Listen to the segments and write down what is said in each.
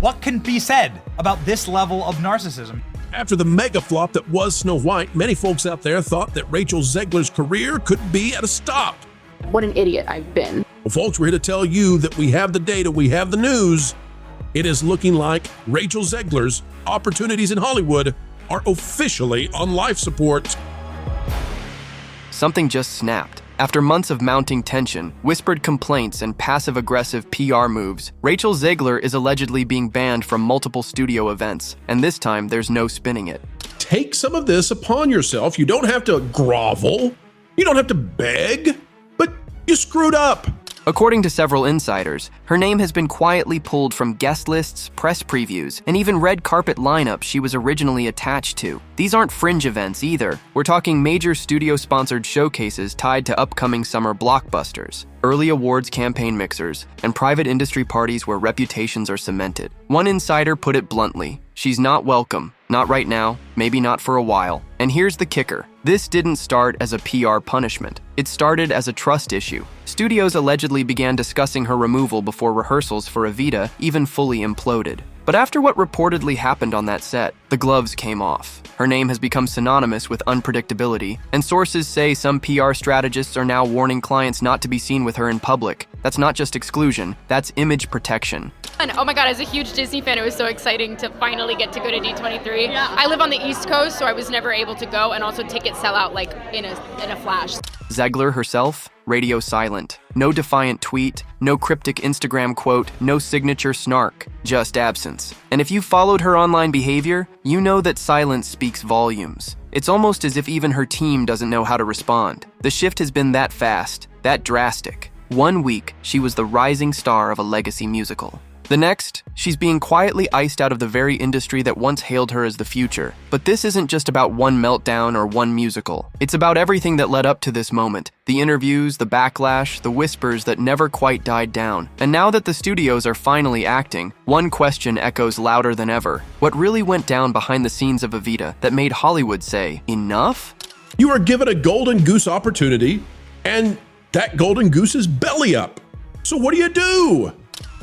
What can be said about this level of narcissism? After the mega flop that was Snow White, many folks out there thought that Rachel Zegler's career could be at a stop. What an idiot I've been. Well, folks, we're here to tell you that we have the data, we have the news. It is looking like Rachel Zegler's opportunities in Hollywood are officially on life support. Something just snapped. After months of mounting tension, whispered complaints, and passive-aggressive PR moves, Rachel Zegler is allegedly being banned from multiple studio events, and this time there's no spinning it. Take some of this upon yourself. You don't have to grovel. You don't have to beg, but you screwed up. According to several insiders, her name has been quietly pulled from guest lists, press previews, and even red carpet lineups she was originally attached to. These aren't fringe events either. We're talking major studio-sponsored showcases tied to upcoming summer blockbusters, early awards campaign mixers, and private industry parties where reputations are cemented. One insider put it bluntly, she's not welcome. Not right now, maybe not for a while. And here's the kicker. This didn't start as a PR punishment. It started as a trust issue. Studios allegedly began discussing her removal before rehearsals for Evita even fully imploded. But after what reportedly happened on that set, the gloves came off. Her name has become synonymous with unpredictability, and sources say some PR strategists are now warning clients not to be seen with her in public. That's not just exclusion, that's image protection. And oh my god, as a huge Disney fan, it was so exciting to finally get to go to D23. Yeah. I live on the East Coast, so I was never able to go, and also tickets sell out like in a flash. Zegler herself, radio silent. No defiant tweet, no cryptic Instagram quote, no signature snark, just absence. And if you followed her online behavior, you know that silence speaks volumes. It's almost as if even her team doesn't know how to respond. The shift has been that fast, that drastic. 1 week, she was the rising star of a legacy musical. The next, she's being quietly iced out of the very industry that once hailed her as the future. But this isn't just about one meltdown or one musical. It's about everything that led up to this moment. The interviews, the backlash, the whispers that never quite died down. And now that the studios are finally acting, one question echoes louder than ever. What really went down behind the scenes of Evita that made Hollywood say, enough? You are given a golden goose opportunity, and that golden goose is belly up. So what do?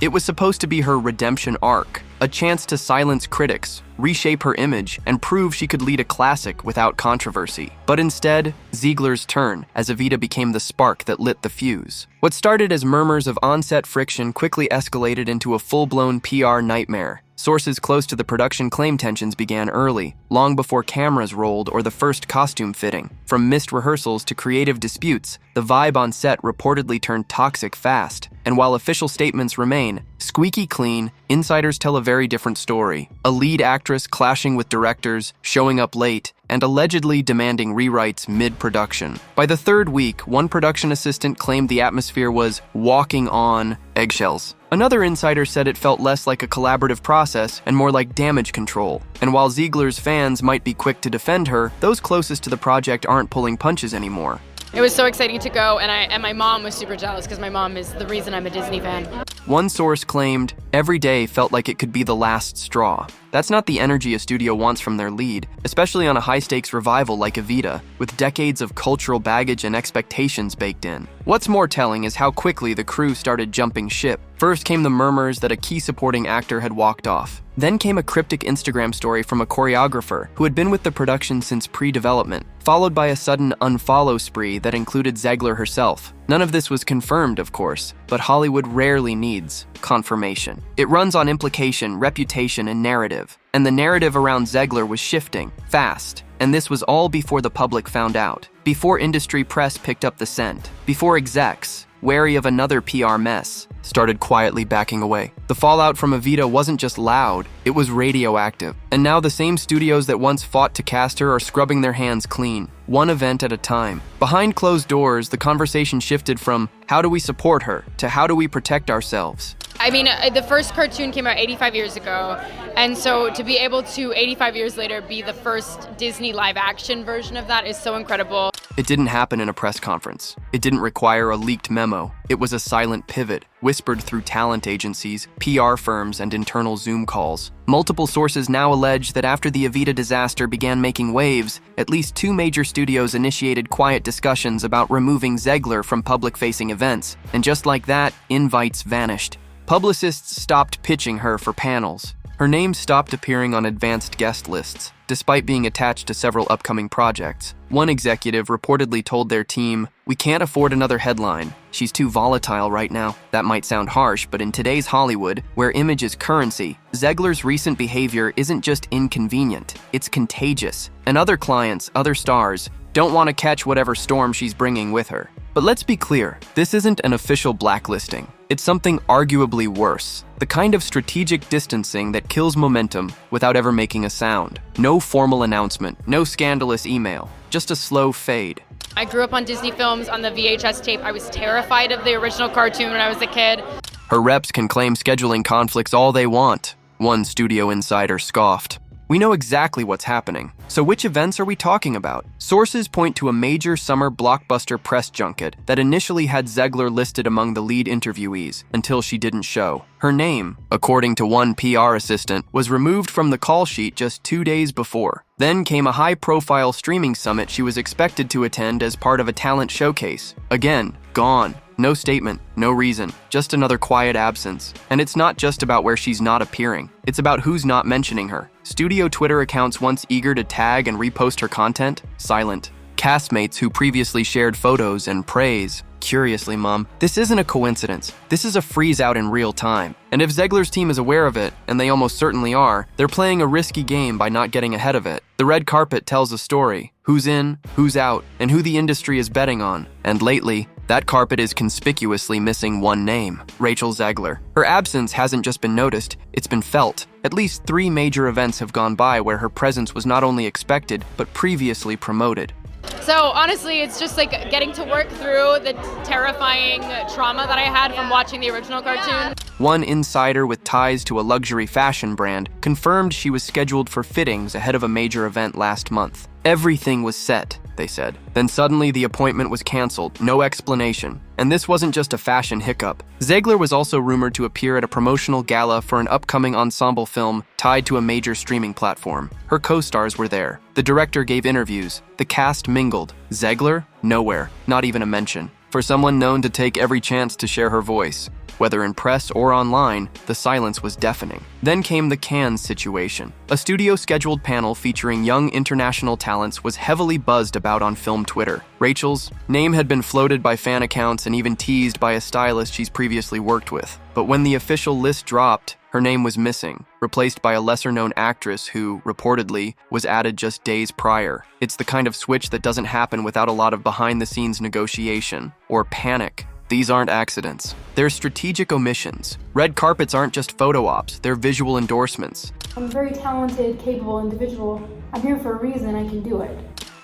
It was supposed to be her redemption arc, a chance to silence critics, reshape her image, and prove she could lead a classic without controversy. But instead, Zegler's turn, as Evita became the spark that lit the fuse. What started as murmurs of on-set friction quickly escalated into a full-blown PR nightmare. Sources close to the production claim tensions began early, long before cameras rolled or the first costume fitting. From missed rehearsals to creative disputes, the vibe on set reportedly turned toxic fast. And while official statements remain squeaky clean, insiders tell a very different story. A lead actress clashing with directors, showing up late, and allegedly demanding rewrites mid-production. By the third week, one production assistant claimed the atmosphere was walking on eggshells. Another insider said it felt less like a collaborative process and more like damage control. And while Zegler's fans might be quick to defend her, those closest to the project aren't pulling punches anymore. It was so exciting to go, and my mom was super jealous because my mom is the reason I'm a Disney fan. One source claimed, every day felt like it could be the last straw. That's not the energy a studio wants from their lead, especially on a high-stakes revival like Evita, with decades of cultural baggage and expectations baked in. What's more telling is how quickly the crew started jumping ship. First came the murmurs that a key supporting actor had walked off. Then came a cryptic Instagram story from a choreographer who had been with the production since pre-development, followed by a sudden unfollow spree that included Zegler herself. None of this was confirmed, of course, but Hollywood rarely needs confirmation. It runs on implication, reputation, and narrative. And the narrative around Zegler was shifting, fast. And this was all before the public found out, before industry press picked up the scent, before execs, wary of another PR mess, started quietly backing away. The fallout from Evita wasn't just loud, it was radioactive. And now the same studios that once fought to cast her are scrubbing their hands clean, one event at a time. Behind closed doors, the conversation shifted from how do we support her to how do we protect ourselves. I mean, the first cartoon came out 85 years ago, and so to be able to, 85 years later, be the first Disney live-action version of that is so incredible. It didn't happen in a press conference. It didn't require a leaked memo. It was a silent pivot, whispered through talent agencies, PR firms, and internal Zoom calls. Multiple sources now allege that after the Evita disaster began making waves, at least 2 major studios initiated quiet discussions about removing Zegler from public-facing events. And just like that, invites vanished. Publicists stopped pitching her for panels. Her name stopped appearing on advanced guest lists, despite being attached to several upcoming projects. One executive reportedly told their team, "We can't afford another headline. She's too volatile right now." That might sound harsh, but in today's Hollywood, where image is currency, Zegler's recent behavior isn't just inconvenient, it's contagious. And other clients, other stars, don't want to catch whatever storm she's bringing with her. But let's be clear, this isn't an official blacklisting. It's something arguably worse. The kind of strategic distancing that kills momentum without ever making a sound. No formal announcement, no scandalous email, just a slow fade. I grew up on Disney films on the VHS tape. I was terrified of the original cartoon when I was a kid. Her reps can claim scheduling conflicts all they want, one studio insider scoffed. We know exactly what's happening. So which events are we talking about? Sources point to a major summer blockbuster press junket that initially had Zegler listed among the lead interviewees until she didn't show. Her name, according to one PR assistant, was removed from the call sheet just 2 days before. Then came a high-profile streaming summit she was expected to attend as part of a talent showcase. Again, gone. No statement, no reason, just another quiet absence. And it's not just about where she's not appearing. It's about who's not mentioning her. Studio Twitter accounts once eager to tag and repost her content, silent. Castmates who previously shared photos and praise. Curiously, Mom, this isn't a coincidence. This is a freeze out in real time. And if Zegler's team is aware of it, and they almost certainly are, they're playing a risky game by not getting ahead of it. The red carpet tells a story. Who's in, who's out, and who the industry is betting on. And lately, that carpet is conspicuously missing one name, Rachel Zegler. Her absence hasn't just been noticed, it's been felt. At least 3 major events have gone by where her presence was not only expected, but previously promoted. So honestly, it's just like getting to work through the terrifying trauma that I had from watching the original cartoon. One insider with ties to a luxury fashion brand confirmed she was scheduled for fittings ahead of a major event last month. Everything was set, they said. Then suddenly the appointment was canceled, no explanation. And this wasn't just a fashion hiccup. Zegler was also rumored to appear at a promotional gala for an upcoming ensemble film tied to a major streaming platform. Her co-stars were there. The director gave interviews. The cast mingled. Zegler? Nowhere. Not even a mention. For someone known to take every chance to share her voice. Whether in press or online, the silence was deafening. Then came the Cannes situation. A studio-scheduled panel featuring young international talents was heavily buzzed about on film Twitter. Rachel's name had been floated by fan accounts and even teased by a stylist she's previously worked with. But when the official list dropped, her name was missing, replaced by a lesser-known actress who, reportedly, was added just days prior. It's the kind of switch that doesn't happen without a lot of behind-the-scenes negotiation or panic. These aren't accidents. They're strategic omissions. Red carpets aren't just photo ops, they're visual endorsements. I'm a very talented, capable individual. I'm here for a reason, I can do it.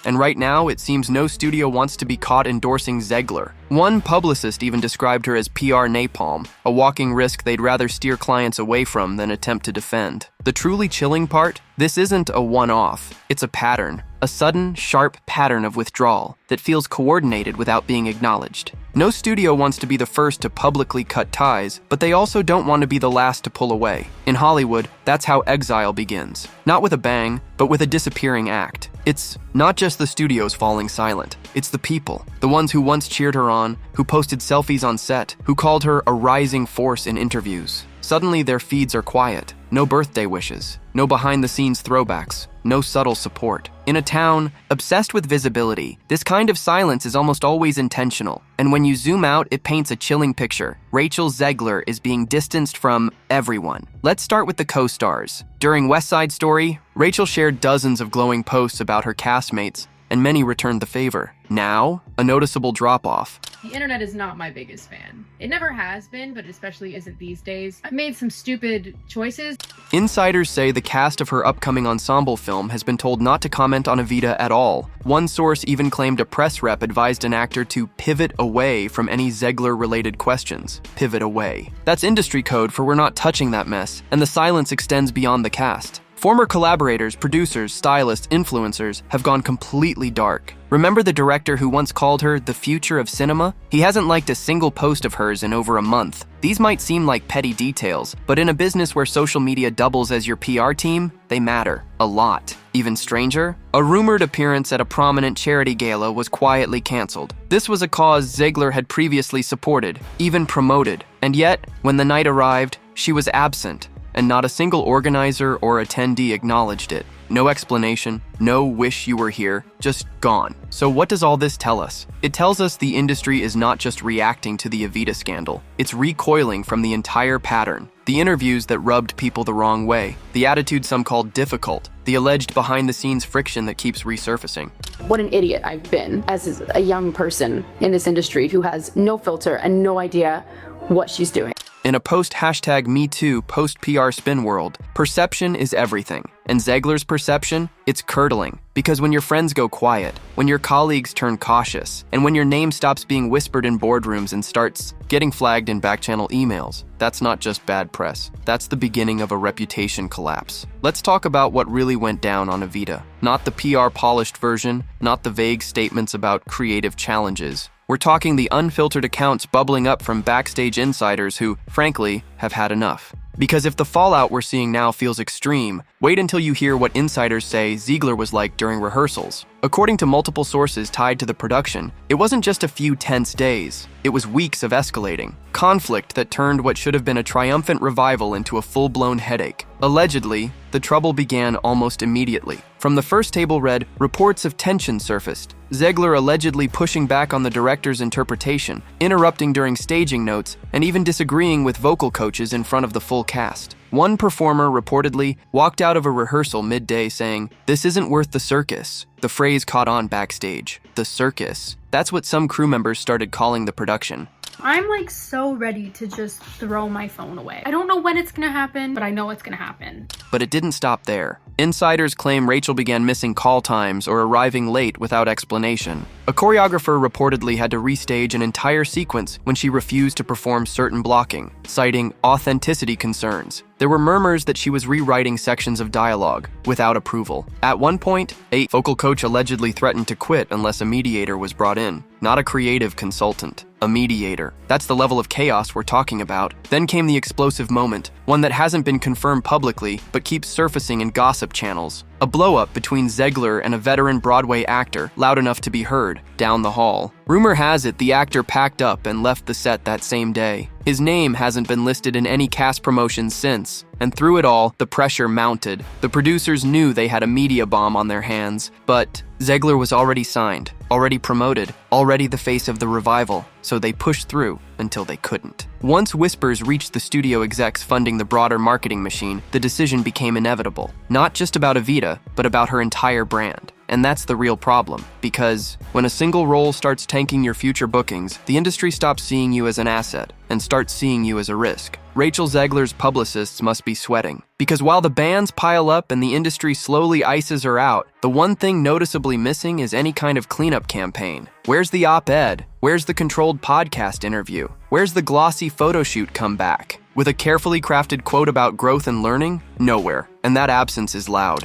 And right now, it seems no studio wants to be caught endorsing Zegler. One publicist even described her as PR napalm, a walking risk they'd rather steer clients away from than attempt to defend. The truly chilling part? This isn't a one-off. It's a pattern. A sudden, sharp pattern of withdrawal that feels coordinated without being acknowledged. No studio wants to be the first to publicly cut ties, but they also don't want to be the last to pull away. In Hollywood, that's how exile begins. Not with a bang, but with a disappearing act. It's not just the studios falling silent. It's the people. The ones who once cheered her on, who posted selfies on set, who called her a rising force in interviews. Suddenly their feeds are quiet. No birthday wishes. No behind-the-scenes throwbacks. No subtle support. In a town obsessed with visibility, this kind of silence is almost always intentional. And when you zoom out, it paints a chilling picture. Rachel Zegler is being distanced from everyone. Let's start with the co-stars. During West Side Story, Rachel shared dozens of glowing posts about her castmates, and many returned the favor. Now, a noticeable drop-off. The internet is not my biggest fan. It never has been, but especially isn't these days. I've made some stupid choices. Insiders say the cast of her upcoming ensemble film has been told not to comment on Evita at all. One source even claimed a press rep advised an actor to pivot away from any Zegler-related questions. Pivot away. That's industry code for we're not touching that mess, and the silence extends beyond the cast. Former collaborators, producers, stylists, influencers have gone completely dark. Remember the director who once called her the future of cinema? He hasn't liked a single post of hers in over a month. These might seem like petty details, but in a business where social media doubles as your PR team, they matter a lot. Even stranger, a rumored appearance at a prominent charity gala was quietly canceled. This was a cause Zegler had previously supported, even promoted, and yet, when the night arrived, she was absent, and not a single organizer or attendee acknowledged it. No explanation, no wish you were here, just gone. So what does all this tell us? It tells us the industry is not just reacting to the Evita scandal, it's recoiling from the entire pattern. The interviews that rubbed people the wrong way, the attitude some called difficult, the alleged behind-the-scenes friction that keeps resurfacing. What an idiot I've been as a young person in this industry who has no filter and no idea what she's doing. In a post-#MeToo, post-PR spin world, perception is everything. And Zegler's perception? It's curdling. Because when your friends go quiet, when your colleagues turn cautious, and when your name stops being whispered in boardrooms and starts getting flagged in back-channel emails, that's not just bad press. That's the beginning of a reputation collapse. Let's talk about what really went down on Evita. Not the PR-polished version, not the vague statements about creative challenges. We're talking the unfiltered accounts bubbling up from backstage insiders who, frankly, have had enough. Because if the fallout we're seeing now feels extreme, wait until you hear what insiders say Zegler was like during rehearsals. According to multiple sources tied to the production, it wasn't just a few tense days. It was weeks of escalating. Conflict that turned what should have been a triumphant revival into a full-blown headache. Allegedly, the trouble began almost immediately. From the first table read, reports of tension surfaced. Zegler allegedly pushing back on the director's interpretation, interrupting during staging notes, and even disagreeing with vocal coaches in front of the full cast. One performer reportedly walked out of a rehearsal midday saying, "This isn't worth the circus." The phrase caught on backstage. The circus. That's what some crew members started calling the production. I'm like so ready to just throw my phone away. I don't know when it's gonna happen, but I know it's gonna happen. But it didn't stop there. Insiders claim Rachel began missing call times or arriving late without explanation. A choreographer reportedly had to restage an entire sequence when she refused to perform certain blocking, citing authenticity concerns. There were murmurs that she was rewriting sections of dialogue without approval. At one point, a vocal coach allegedly threatened to quit unless a mediator was brought in. Not a creative consultant, a mediator. That's the level of chaos we're talking about. Then came the explosive moment, one that hasn't been confirmed publicly but keeps surfacing in gossip channels. A blow-up between Zegler and a veteran Broadway actor, loud enough to be heard, down the hall. Rumor has it the actor packed up and left the set that same day. His name hasn't been listed in any cast promotions since, and through it all, the pressure mounted. The producers knew they had a media bomb on their hands, but Zegler was already signed, already promoted, already the face of the revival, so they pushed through until they couldn't. Once whispers reached the studio execs funding the broader marketing machine, the decision became inevitable. Not just about Evita, but about her entire brand. And that's the real problem, because when a single role starts tanking your future bookings, the industry stops seeing you as an asset and starts seeing you as a risk. Rachel Zegler's publicists must be sweating, because while the bans pile up and the industry slowly ices her out, the one thing noticeably missing is any kind of cleanup campaign. Where's the op-ed? Where's the controlled podcast interview? Where's the glossy photo shoot comeback? With a carefully crafted quote about growth and learning? Nowhere. And that absence is loud.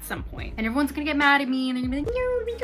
Some point. And everyone's gonna get mad at me and they're gonna be like,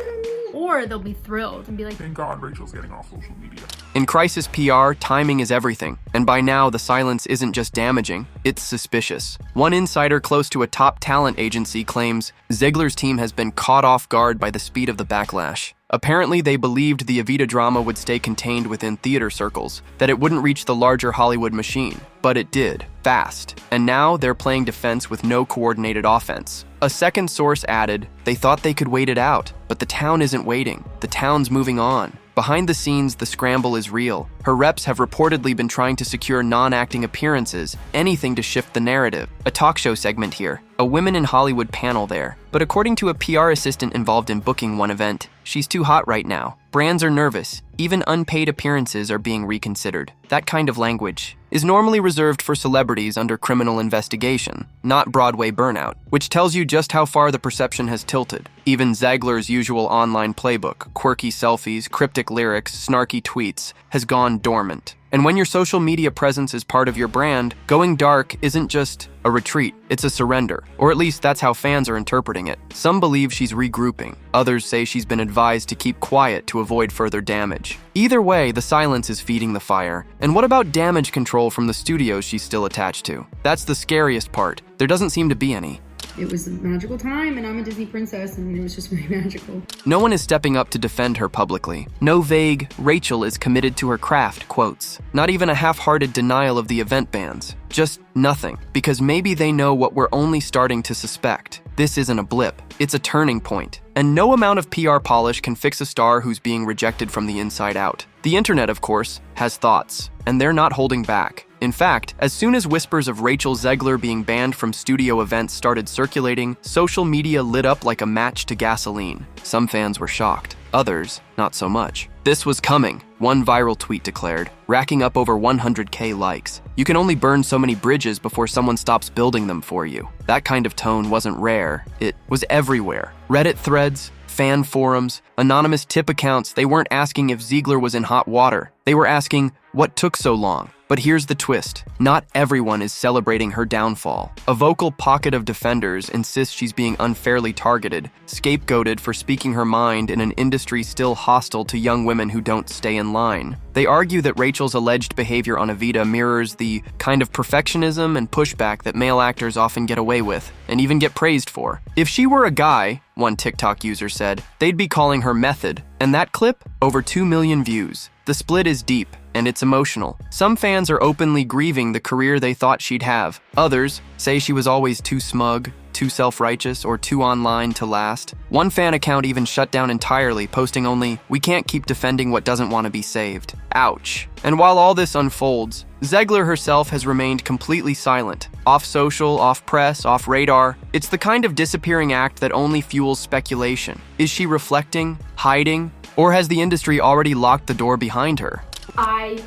no, or they'll be thrilled and be like, thank God Rachel's getting off social media. In crisis PR, timing is everything. And by now, the silence isn't just damaging, it's suspicious. One insider close to a top talent agency claims Zegler's team has been caught off guard by the speed of the backlash. Apparently, they believed the Evita drama would stay contained within theater circles, that it wouldn't reach the larger Hollywood machine. But it did, fast. And now they're playing defense with no coordinated offense. A second source added, they thought they could wait it out, but the town isn't waiting. The town's moving on. Behind the scenes, the scramble is real. Her reps have reportedly been trying to secure non-acting appearances, anything to shift the narrative. A talk show segment here, a Women in Hollywood panel there. But according to a PR assistant involved in booking one event, she's too hot right now. Brands are nervous. Even unpaid appearances are being reconsidered. That kind of language is normally reserved for celebrities under criminal investigation, not Broadway burnout, which tells you just how far the perception has tilted. Even Zegler's usual online playbook, quirky selfies, cryptic lyrics, snarky tweets, has gone dormant. And when your social media presence is part of your brand, going dark isn't just a retreat, it's a surrender. Or at least that's how fans are interpreting it. Some believe she's regrouping. Others say she's been advised to keep quiet to avoid further damage. Either way, the silence is feeding the fire. And what about damage control from the studios she's still attached to? That's the scariest part. There doesn't seem to be any. It was a magical time, and I'm a Disney princess, and it was just very magical. No one is stepping up to defend her publicly. No vague, "Rachel is committed to her craft" quotes. Not even a half-hearted denial of the event bans. Just nothing, because maybe they know what we're only starting to suspect. This isn't a blip, it's a turning point. And no amount of PR polish can fix a star who's being rejected from the inside out. The internet, of course, has thoughts, and they're not holding back. In fact, as soon as whispers of Rachel Zegler being banned from studio events started circulating, social media lit up like a match to gasoline. Some fans were shocked, others, not so much. This was coming, one viral tweet declared, racking up over 100K likes. You can only burn so many bridges before someone stops building them for you. That kind of tone wasn't rare, it was everywhere. Reddit threads, fan forums, anonymous tip accounts, they weren't asking if Zegler was in hot water. They were asking, what took so long? But here's the twist. Not everyone is celebrating her downfall. A vocal pocket of defenders insists she's being unfairly targeted, scapegoated for speaking her mind in an industry still hostile to young women who don't stay in line. They argue that Rachel's alleged behavior on Evita mirrors the kind of perfectionism and pushback that male actors often get away with, and even get praised for. If she were a guy, one TikTok user said, they'd be calling her method. And that clip? Over 2 million views. The split is deep, and it's emotional. Some fans are openly grieving the career they thought she'd have. Others say she was always too smug, too self-righteous, or too online to last. One fan account even shut down entirely, posting only, "We can't keep defending what doesn't want to be saved." Ouch. And while all this unfolds, Zegler herself has remained completely silent. Off social, off press, off radar. It's the kind of disappearing act that only fuels speculation. Is she reflecting, hiding, or has the industry already locked the door behind her? I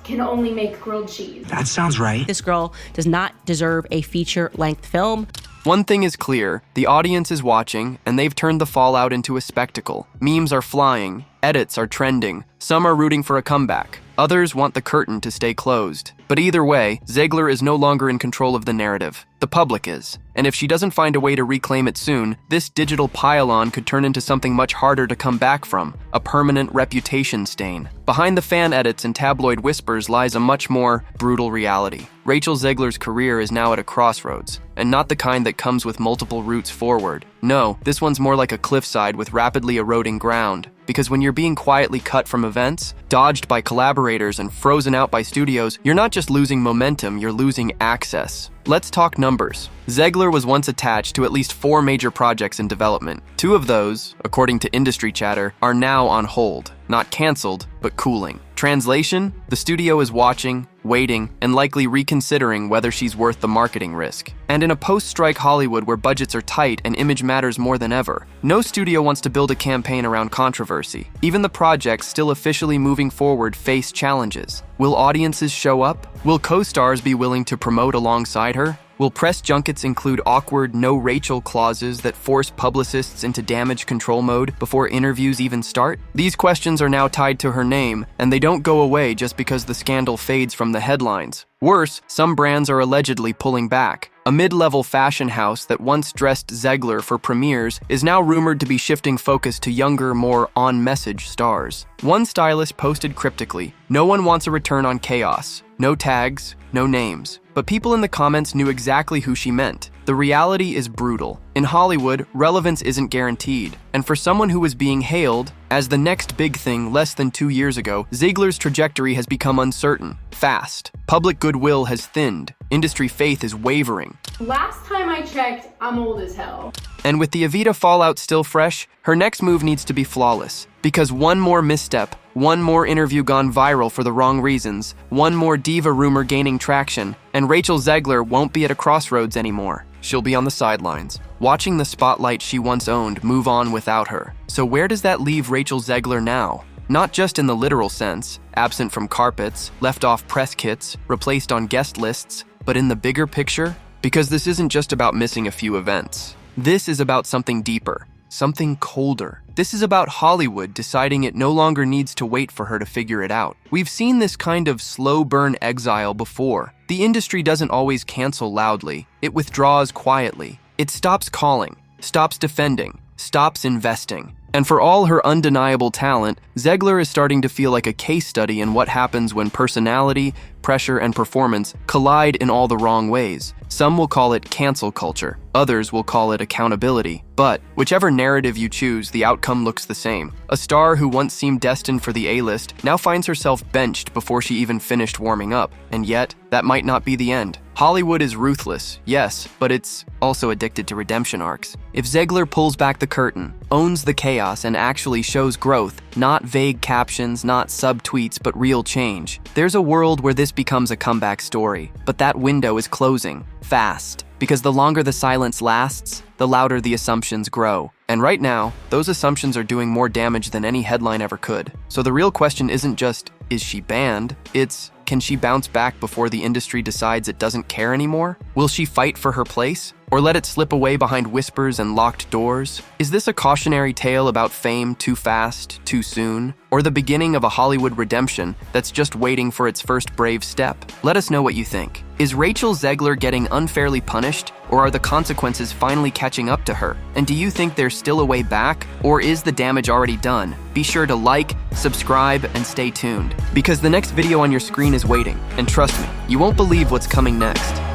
can only make grilled cheese. That sounds right. This girl does not deserve a feature-length film. One thing is clear, the audience is watching, and they've turned the fallout into a spectacle. Memes are flying, edits are trending, some are rooting for a comeback. Others want the curtain to stay closed. But either way, Zegler is no longer in control of the narrative. The public is. And if she doesn't find a way to reclaim it soon, this digital pile-on could turn into something much harder to come back from, a permanent reputation stain. Behind the fan edits and tabloid whispers lies a much more brutal reality. Rachel Zegler's career is now at a crossroads, and not the kind that comes with multiple routes forward. No, this one's more like a cliffside with rapidly eroding ground. Because when you're being quietly cut from events, dodged by collaborators, and frozen out by studios, you're not just losing momentum, you're losing access. Let's talk numbers. Zegler was once attached to at least 4 major projects in development. 2 of those, according to industry chatter, are now on hold. Not canceled, but cooling. Translation? The studio is watching, waiting, and likely reconsidering whether she's worth the marketing risk. And in a post-strike Hollywood where budgets are tight and image matters more than ever, no studio wants to build a campaign around controversy. Even the projects still officially moving forward face challenges. Will audiences show up? Will co-stars be willing to promote alongside her? Will press junkets include awkward no Rachel clauses that force publicists into damage control mode before interviews even start? These questions are now tied to her name, and they don't go away just because the scandal fades from the headlines. Worse, some brands are allegedly pulling back. A mid-level fashion house that once dressed Zegler for premieres is now rumored to be shifting focus to younger, more on-message stars. One stylist posted cryptically, "No one wants a return on chaos. No tags, no names." But people in the comments knew exactly who she meant. The reality is brutal. In Hollywood, relevance isn't guaranteed. And for someone who was being hailed as the next big thing less than 2 years ago, Zegler's trajectory has become uncertain, fast. Public goodwill has thinned. Industry faith is wavering. Last time I checked, I'm old as hell. And with the Evita fallout still fresh, her next move needs to be flawless. Because one more misstep, one more interview gone viral for the wrong reasons, one more diva rumor gaining traction, and Rachel Zegler won't be at a crossroads anymore. She'll be on the sidelines, watching the spotlight she once owned move on without her. So where does that leave Rachel Zegler now? Not just in the literal sense, absent from carpets, left off press kits, replaced on guest lists, but in the bigger picture? Because this isn't just about missing a few events. This is about something deeper. something colder. This is about Hollywood deciding it no longer needs to wait for her to figure it out. We've seen this kind of slow burn exile before. The industry doesn't always cancel loudly. It withdraws quietly. It stops calling, stops defending, stops investing. And for all her undeniable talent, Zegler is starting to feel like a case study in what happens when personality, pressure, and performance collide in all the wrong ways. Some will call it cancel culture. Others will call it accountability. But whichever narrative you choose, the outcome looks the same. A star who once seemed destined for the A-list now finds herself benched before she even finished warming up. And yet, that might not be the end. Hollywood is ruthless, yes, but it's also addicted to redemption arcs. If Zegler pulls back the curtain, owns the chaos, and actually shows growth, not vague captions, not sub-tweets, but real change, there's a world where this becomes a comeback story. But that window is closing, fast, because the longer the silence lasts, the louder the assumptions grow. And right now, those assumptions are doing more damage than any headline ever could. So the real question isn't just, is she banned? It's, can she bounce back before the industry decides it doesn't care anymore? Will she fight for her place? Or let it slip away behind whispers and locked doors? Is this a cautionary tale about fame too fast, too soon? Or the beginning of a Hollywood redemption that's just waiting for its first brave step? Let us know what you think. Is Rachel Zegler getting unfairly punished, or are the consequences finally catching up to her? And do you think there's still a way back, or is the damage already done? Be sure to like, subscribe, and stay tuned, because the next video on your screen is waiting, and trust me, you won't believe what's coming next.